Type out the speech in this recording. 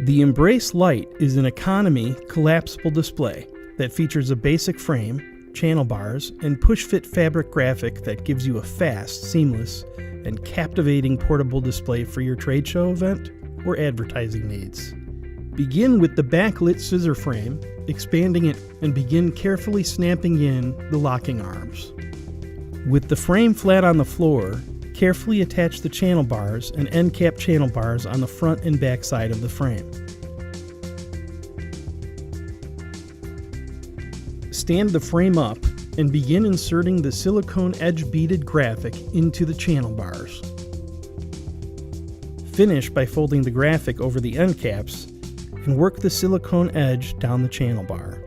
The Embrace Lite is an economy collapsible display that features a basic frame, channel bars, and push-fit fabric graphic that gives you a fast, seamless, and captivating portable display for your trade show event or advertising needs. Begin with the backlit scissor frame, expanding it, and begin carefully snapping in the locking arms. With the frame flat on the floor, carefully attach the channel bars and end cap channel bars on the front and back side of the frame. Stand the frame up and begin inserting the silicone edge beaded graphic into the channel bars. Finish by folding the graphic over the end caps and work the silicone edge down the channel bar.